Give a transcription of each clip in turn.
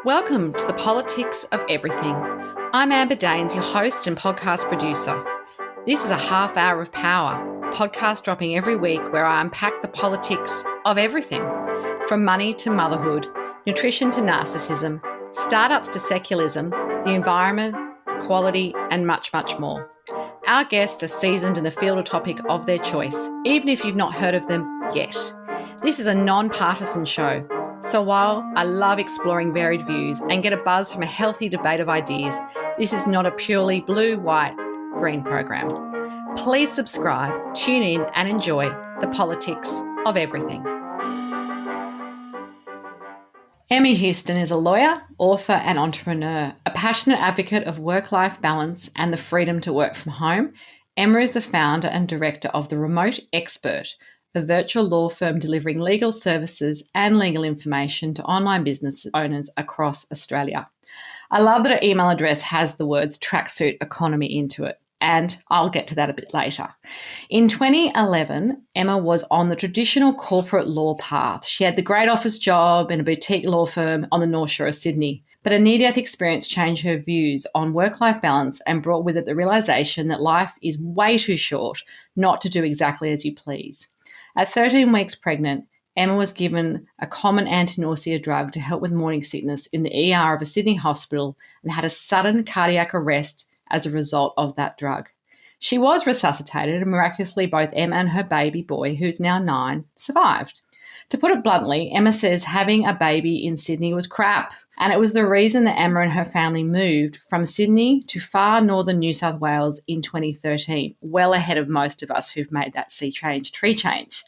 Welcome to the Politics of Everything. I'm Amber Daines, your host and podcast producer. This is a half hour of power, a podcast dropping every week where I unpack the politics of everything, from money to motherhood, nutrition to narcissism, startups to secularism, the environment, quality, and much, much more. Our guests are seasoned in the field or topic of their choice, even if you've not heard of them yet. This is a non-partisan show. So while I love exploring varied views and get a buzz from a healthy debate of ideas, this is not a purely blue, white, green program. Please subscribe, tune in and enjoy the politics of everything. Emma Heuston is a lawyer, author and entrepreneur, a passionate advocate of work-life balance and the freedom to work from home. Emma is the founder and director of The Remote Expert, a virtual law firm delivering legal services and legal information to online business owners across Australia. I love that her email address has the words tracksuit economy into it, and I'll get to that a bit later. In 2011, Emma was on the traditional corporate law path. She had the great office job in a boutique law firm on the North Shore of Sydney, but a near-death experience changed her views on work-life balance and brought with it the realisation that life is way too short not to do exactly as you please. At 13 weeks pregnant, Emma was given a common anti-nausea drug to help with morning sickness in the ER of a Sydney hospital and had a sudden cardiac arrest as a result of that drug. She was resuscitated and miraculously both Emma and her baby boy, who's now 9, survived. To put it bluntly, Emma says having a baby in Sydney was crap, and it was the reason that Emma and her family moved from Sydney to far northern New South Wales in 2013, well ahead of most of us who've made that tree change.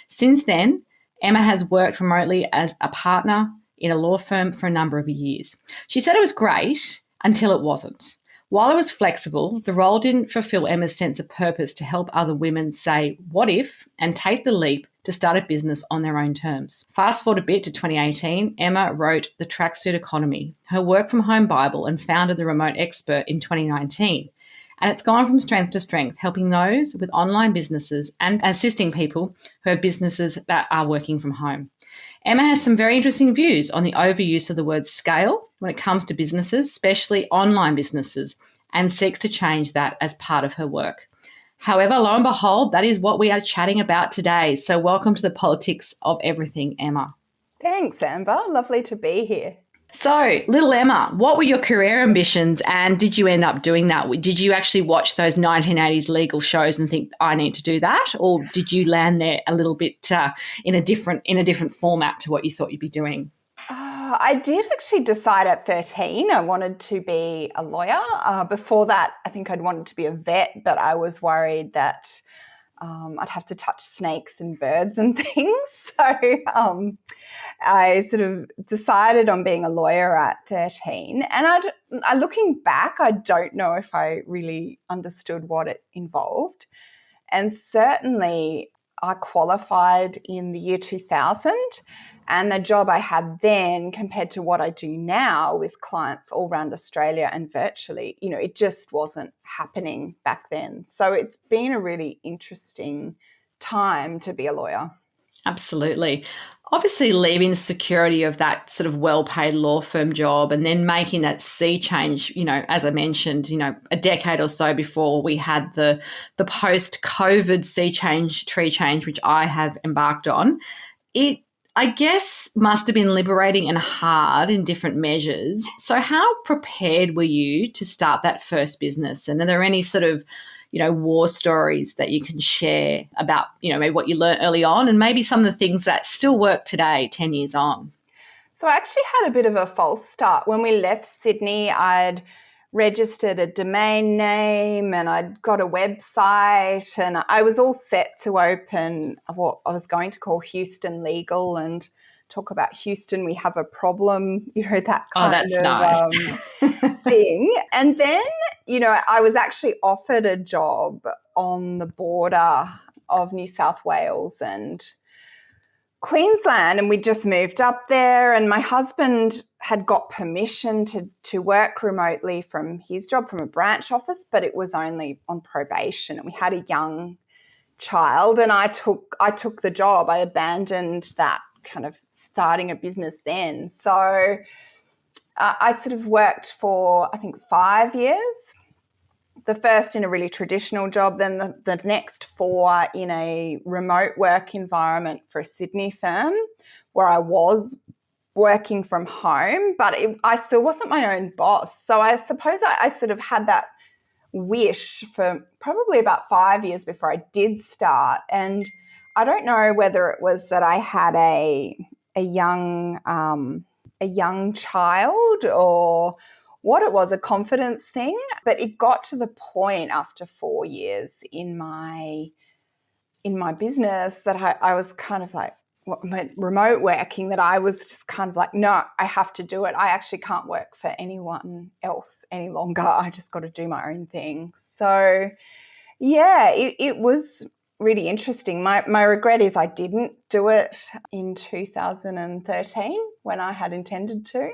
Since then, Emma has worked remotely as a partner in a law firm for a number of years. She said it was great until it wasn't. While it was flexible, the role didn't fulfill Emma's sense of purpose to help other women say, what if, and take the leap to start a business on their own terms. Fast forward a bit to 2018, Emma wrote The Tracksuit Economy, her work from home Bible, and founded The Remote Expert in 2019. And it's gone from strength to strength, helping those with online businesses and assisting people who have businesses that are working from home. Emma has some very interesting views on the overuse of the word scale when it comes to businesses, especially online businesses, and seeks to change that as part of her work. However, lo and behold, that is what we are chatting about today. So welcome to the Politics of Everything, Emma. Thanks, Amber. Lovely to be here. So, little Emma, what were your career ambitions and did you end up doing that? Did you actually watch those 1980s legal shows and think, I need to do that? Or did you land there a little bit in a different format to what you thought you'd be doing? I did actually decide at 13 I wanted to be a lawyer. Before that, I think I'd wanted to be a vet, but I was worried that I'd have to touch snakes and birds and things. So I sort of decided on being a lawyer at 13. And looking back, I don't know if I really understood what it involved. And certainly I qualified in the year 2000. And the job I had then compared to what I do now with clients all around Australia and virtually, it just wasn't happening back then. So it's been a really interesting time to be a lawyer. Absolutely. Obviously, leaving the security of that sort of well-paid law firm job and then making that sea change, as I mentioned, a decade or so before we had the post-COVID tree change, which I have embarked on, it, I guess, must have been liberating and hard in different measures. So how prepared were you to start that first business? And are there any sort of, war stories that you can share about, maybe what you learned early on and maybe some of the things that still work today, 10 years on? So I actually had a bit of a false start. When we left Sydney, I'd registered a domain name and I'd got a website and I was all set to open what I was going to call Heuston Legal and talk about Heuston, we have a problem, that kind of nice. Thing. And then, I was actually offered a job on the border of New South Wales and Queensland, and we just moved up there, and my husband had got permission to work remotely from his job from a branch office, but it was only on probation, and we had a young child, and I took the job. I abandoned that kind of starting a business then. So I sort of worked for, I think, 5 years. The first in a really traditional job, then the next 4 in a remote work environment for a Sydney firm where I was working from home, but I still wasn't my own boss. So I suppose I sort of had that wish for probably about 5 years before I did start. And I don't know whether it was that I had a young child or what it was, a confidence thing. But it got to the point after 4 years in my business that I was kind of like, remote working, that I was just kind of like, no, I have to do it. I actually can't work for anyone else any longer. I just got to do my own thing. So yeah, it was really interesting. My regret is I didn't do it in 2013 when I had intended to.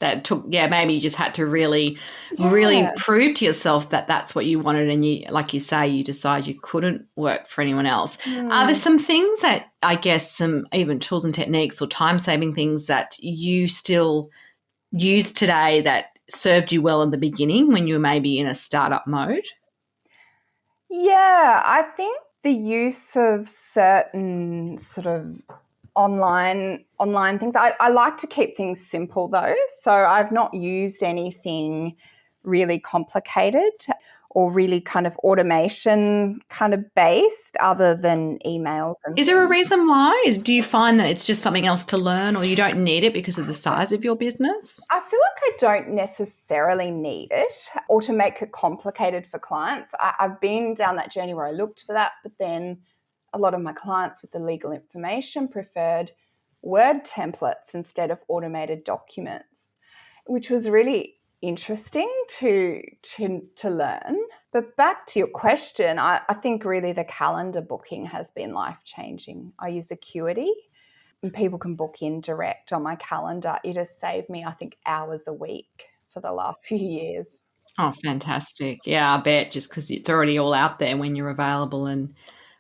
That took, maybe you just had to really Yeah. prove to yourself that that's what you wanted, and you, like you say, you decide you couldn't work for anyone else. Are there some things that, I guess, some even tools and techniques or time-saving things that you still use today that served you well in the beginning when you were maybe in a startup mode? Yeah, I think the use of certain sort of online things. I like to keep things simple though, so I've not used anything really complicated or really kind of automation kind of based other than emails and Is there a things. reason why? Do you find that it's just something else to learn, or you don't need it because of the size of your business? I feel like I don't necessarily need it or to make it complicated for clients. I've been down that journey where I looked for that, but then a lot of my clients with the legal information preferred Word templates instead of automated documents, which was really interesting to learn. But back to your question, I think really the calendar booking has been life-changing. I use Acuity, and people can book in direct on my calendar. It has saved me, I think, hours a week for the last few years. Oh, fantastic. Yeah, I bet, just because it's already all out there when you're available and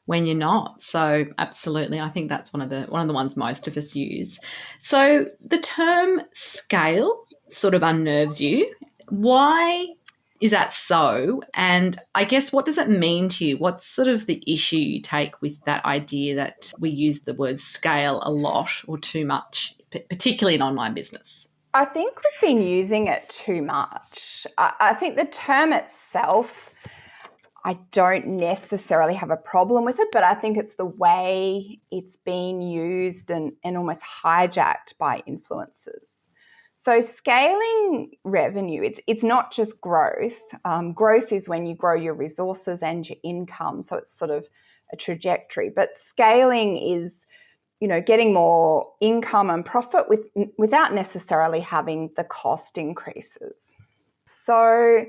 when you're not. So absolutely, I think that's one of the ones most of us use. So the term scale sort of unnerves you. Why is that so? And I guess, what does it mean to you? What's sort of the issue you take with that idea that we use the word scale a lot or too much, particularly in online business? I think we've been using it too much. I think the term itself, I don't necessarily have a problem with it, but I think it's the way it's being used and almost hijacked by influencers. So scaling revenue, it's not just growth. Growth is when you grow your resources and your income, so it's sort of a trajectory. But scaling is, getting more income and profit without necessarily having the cost increases. So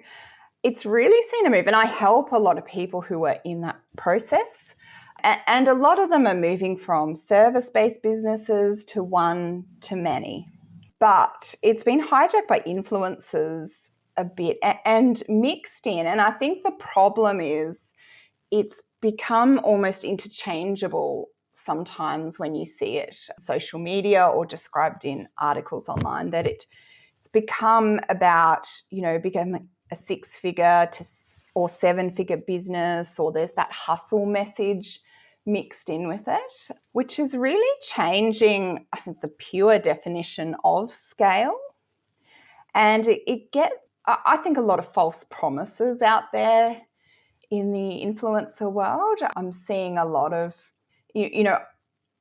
it's really seen a move, and I help a lot of people who are in that process. And a lot of them are moving from service-based businesses to one-to-many. But it's been hijacked by influencers a bit and mixed in. And I think the problem is it's become almost interchangeable sometimes when you see it on social media or described in articles online, that it's become about, becoming a 6-figure or 7-figure business, or there's that hustle message mixed in with it, which is really changing, I think, the pure definition of scale. And it gets, I think, a lot of false promises out there in the influencer world. I'm seeing a lot of,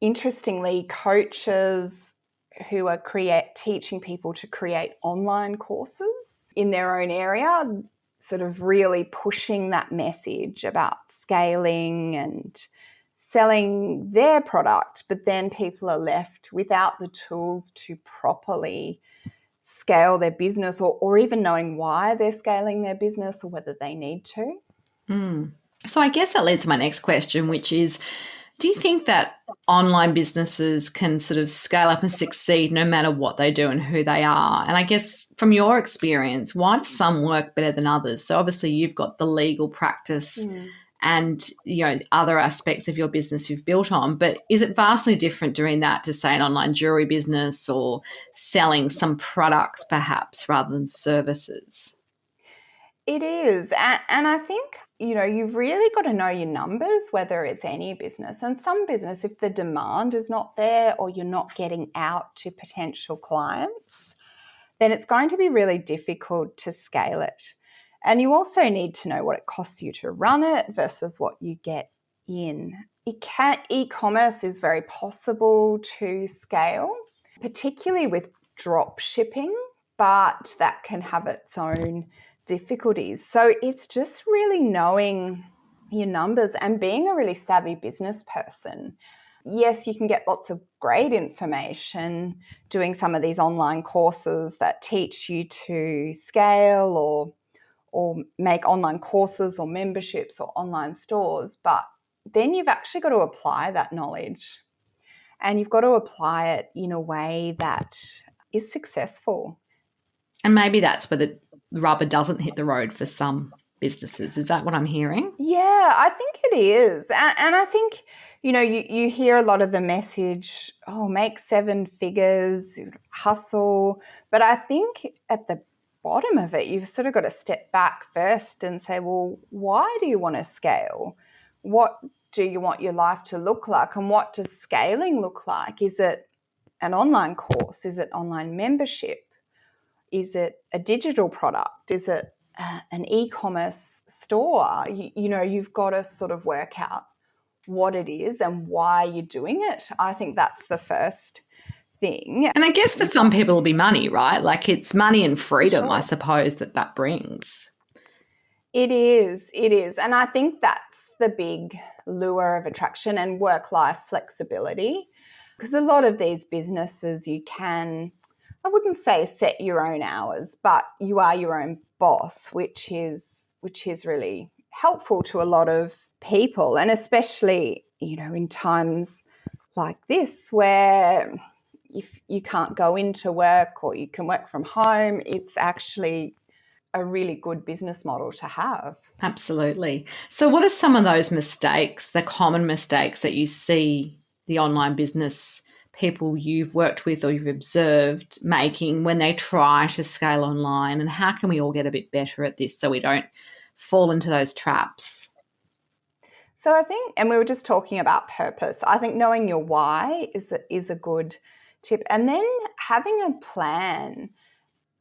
interestingly, coaches who are teaching people to create online courses in their own area, sort of really pushing that message about scaling and selling their product, but then people are left without the tools to properly scale their business, or even knowing why they're scaling their business or whether they need to. So I guess that leads to my next question, which is, do you think that online businesses can sort of scale up and succeed no matter what they do and who they are? And I guess from your experience, why do some work better than others? So obviously you've got the legal practice and, other aspects of your business you've built on. But is it vastly different doing that to, say, an online jewelry business or selling some products perhaps rather than services? It is. And I think, you've really got to know your numbers, whether it's any business. And some business, if the demand is not there or you're not getting out to potential clients, then it's going to be really difficult to scale it. And you also need to know what it costs you to run it versus what you get in. E-commerce is very possible to scale, particularly with drop shipping, but that can have its own difficulties. So it's just really knowing your numbers and being a really savvy business person. Yes, you can get lots of great information doing some of these online courses that teach you to scale or make online courses or memberships or online stores, but then you've actually got to apply that knowledge, and you've got to apply it in a way that is successful. And maybe that's where the rubber doesn't hit the road for some businesses. Is that what I'm hearing? Yeah, I think it is. And I think, you hear a lot of the message, make 7 figures, hustle. But I think at the bottom of it, you've sort of got to step back first and say, well, why do you want to scale? What do you want your life to look like? And what does scaling look like? Is it an online course? Is it online membership? Is it a digital product? Is it an e-commerce store? You've got to sort of work out what it is and why you're doing it. I think that's the first thing. And I guess for some people it'll be money, right? Like it's money and freedom, Sure. I suppose, that brings. It is. And I think that's the big lure of attraction and work-life flexibility. Because a lot of these businesses you can, I wouldn't say set your own hours, but you are your own boss, which is really helpful to a lot of people, and especially, in times like this where if you can't go into work or you can work from home, it's actually a really good business model to have. Absolutely. So what are some of those mistakes, the common mistakes that you see the online business people you've worked with or you've observed making when they try to scale online, and how can we all get a bit better at this so we don't fall into those traps? So I think, and we were just talking about purpose, I think knowing your why is a good tip. And then having a plan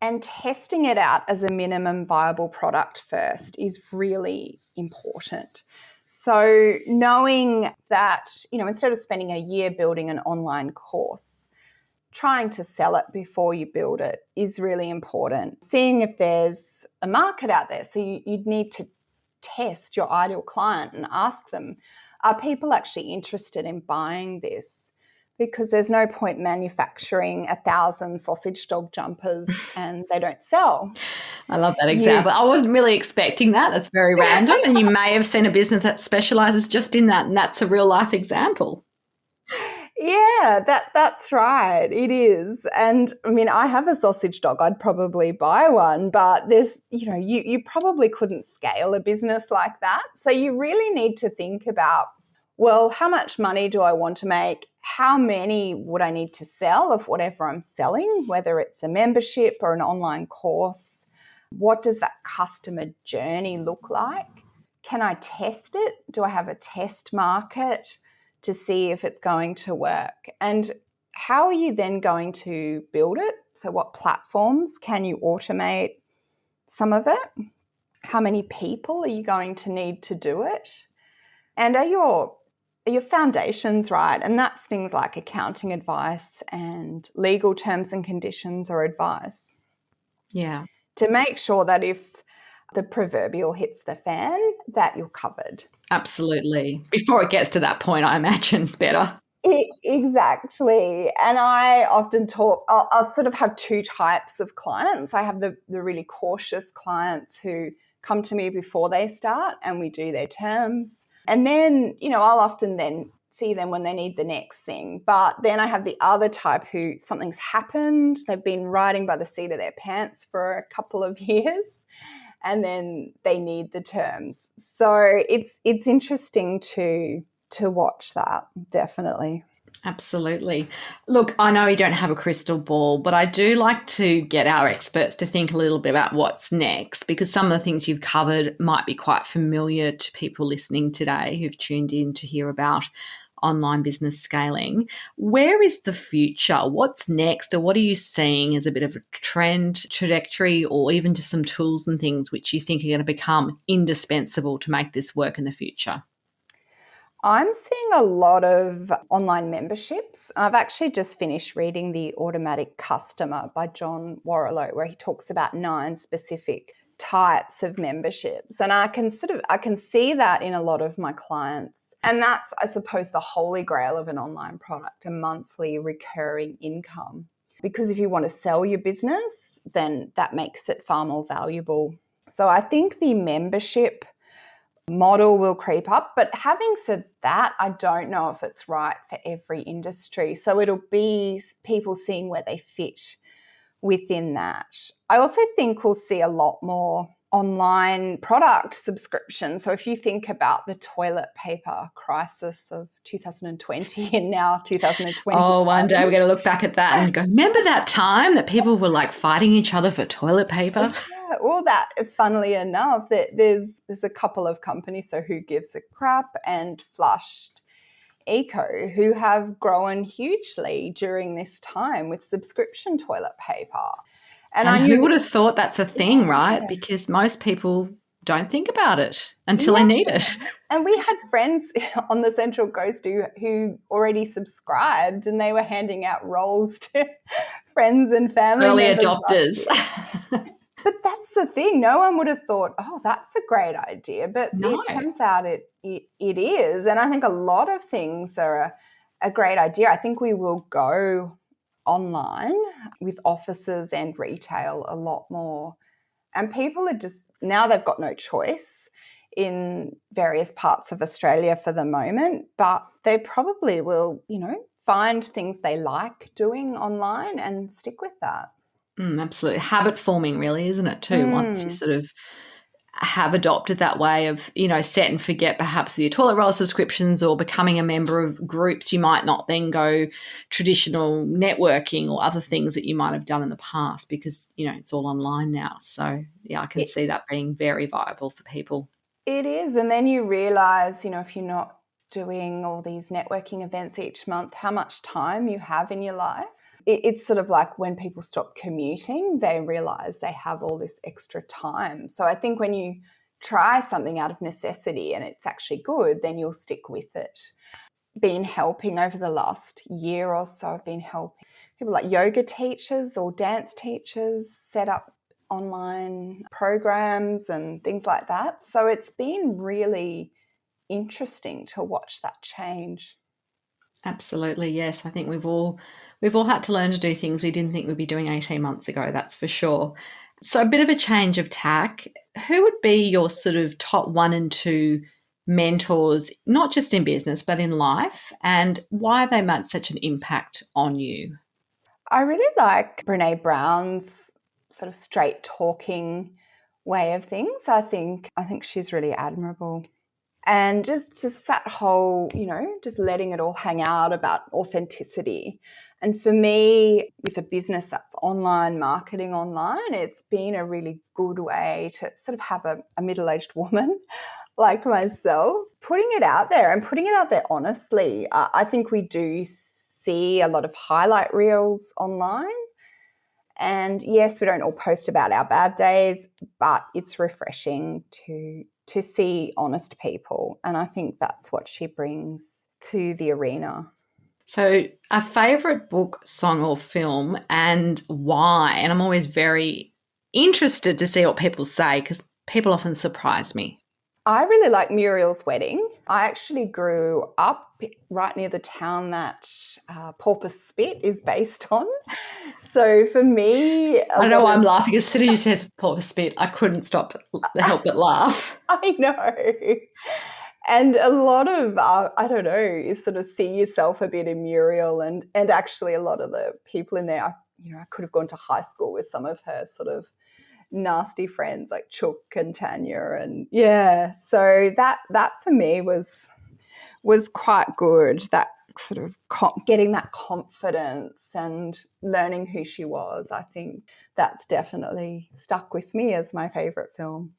and testing it out as a minimum viable product first is really important. So knowing that, instead of spending a year building an online course, trying to sell it before you build it is really important. Seeing if there's a market out there. So you'd need to test your ideal client and ask them, are people actually interested in buying this? Because there's no point manufacturing 1,000 sausage dog jumpers and they don't sell. I love that example. I wasn't really expecting that. That's very random. And you may have seen a business that specializes just in that, and that's a real life example. Yeah, that's right. It is. And I mean, I have a sausage dog. I'd probably buy one, but there's, you probably couldn't scale a business like that. So you really need to think about, well, how much money do I want to make? How many would I need to sell of whatever I'm selling, whether it's a membership or an online course? What does that customer journey look like? Can I test it? Do I have a test market to see if it's going to work? And how are you then going to build it? So what platforms can you automate some of it? How many people are you going to need to do it? And are your foundations right? And that's things like accounting advice and legal terms and conditions or advice. Yeah. To make sure that if the proverbial hits the fan, that you're covered. Absolutely. Before it gets to that point, I imagine it's better. Exactly. And I often talk, I'll sort of have 2 types of clients. I have the really cautious clients who come to me before they start and we do their terms. And then, I'll often then see them when they need the next thing. But then I have the other type who something's happened. They've been riding by the seat of their pants for a couple of years. and then they need the terms. So it's interesting to watch that, definitely. Absolutely. Look, I know you don't have a crystal ball, but I do like to get our experts to think a little bit about what's next, because some of the things you've covered might be quite familiar to people listening today who've tuned in to hear about online business scaling. Where is the future? What's next? Or what are you seeing as a bit of a trend trajectory, or even just some tools and things which you think are going to become indispensable to make this work in the future? I'm seeing a lot of online memberships. I've actually just finished reading The Automatic Customer by John Warrillow, where he talks about 9 specific types of memberships. And I can see that in a lot of my clients. And that's, I suppose, the holy grail of an online product, a monthly recurring income. Because if you want to sell your business, then that makes it far more valuable. So I think the membership model will creep up. But having said that, I don't know if it's right for every industry. So it'll be people seeing where they fit within that. I also think we'll see a lot more online product subscriptions. So if you think about the toilet paper crisis of 2020 and now 2020. Oh, one day we're going to look back at that and go, remember that time that people were like fighting each other for toilet paper? Yeah, well, that, funnily enough, that there's a couple of companies, so Who Gives a Crap and Flushed Eco, who have grown hugely during this time with subscription toilet paper. And I who knew, would have thought that's a thing, right? yeah, Because most people don't think about it until they yeah. need it. And we had friends on the Central Coast who already subscribed, and they were handing out rolls to friends and family Early members adopters. But that's the thing. No one would have thought, oh, that's a great idea. But No. it turns out it is. And I think a lot of things are a great idea. I think we will go online with offices and retail a lot more. And people are just, now they've got no choice in various parts of Australia for the moment, but they probably will, find things they like doing online and stick with that. Absolutely. Habit forming, really, isn't it, too? Once you sort of have adopted that way of, set and forget perhaps with your toilet roll subscriptions or becoming a member of groups, you might not then go traditional networking or other things that you might have done in the past because, it's all online now. So, yeah, I can see that being very viable for people. It is. And then you realise, if you're not doing all these networking events each month, how much time you have in your life. It's sort of like when people stop commuting, they realise they have all this extra time. So I think when you try something out of necessity and it's actually good, then you'll stick with it. Been helping over the last year or so, I've been helping people like yoga teachers or dance teachers set up online programs and things like that. So it's been really interesting to watch that change. Absolutely, yes. I think we've all had to learn to do things we didn't think we'd be doing 18 months ago, that's for sure. So a bit of a change of tack. Who would be your sort of top 1 and 2 mentors, not just in business, but in life, and why have they made such an impact on you? I really like Brené Brown's sort of straight talking way of things. I think she's really admirable. And just that whole, just letting it all hang out about authenticity. And for me, with a business that's online, marketing online, it's been a really good way to sort of have a middle-aged woman like myself putting it out there and putting it out there honestly. I think we do see a lot of highlight reels online. And yes, we don't all post about our bad days, but it's refreshing to see honest people. And I think that's what she brings to the arena. So a favourite book, song or film, and why? And I'm always very interested to see what people say because people often surprise me. I really like Muriel's Wedding. I actually grew up right near the town that Porpoise Spit is based on. So for me... I don't know why I'm laughing. As soon as you said Porpoise Spit, I couldn't help but laugh. I know. And a lot of, I don't know, is sort of see yourself a bit in Muriel and actually a lot of the people in there, I could have gone to high school with some of her sort of nasty friends like Chook and Tanya, and yeah, so that for me was quite good. That sort of getting that confidence and learning who she was. I think that's definitely stuck with me as my favourite film.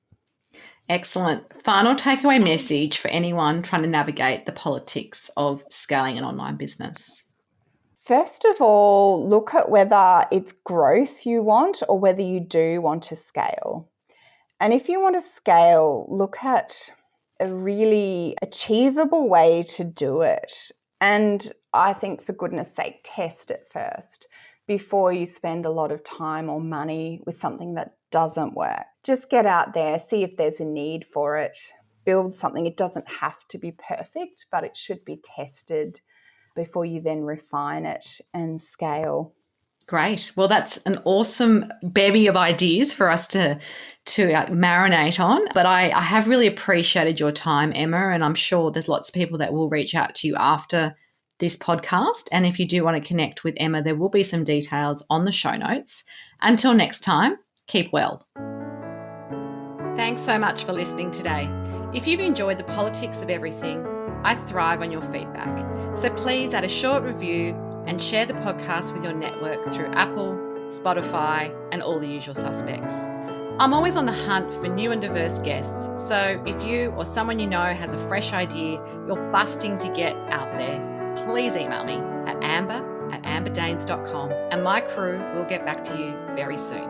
Excellent. Final takeaway message for anyone trying to navigate the politics of scaling an online business. First of all, look at whether it's growth you want or whether you do want to scale. And if you want to scale, look at a really achievable way to do it. And I think, for goodness sake, test it first before you spend a lot of time or money with something that doesn't work. Just get out there, see if there's a need for it, build something. It doesn't have to be perfect, but it should be tested before you then refine it and scale. Great. Well, that's an awesome bevy of ideas for us to marinate on. But I have really appreciated your time, Emma, and I'm sure there's lots of people that will reach out to you after this podcast. And if you do want to connect with Emma, there will be some details on the show notes. Until next time, keep well. Thanks so much for listening today. If you've enjoyed the politics of everything, I thrive on your feedback. So please add a short review and share the podcast with your network through Apple, Spotify, and all the usual suspects. I'm always on the hunt for new and diverse guests, so if you or someone you know has a fresh idea you're busting to get out there, please email me at amber@amberdanes.com and my crew will get back to you very soon.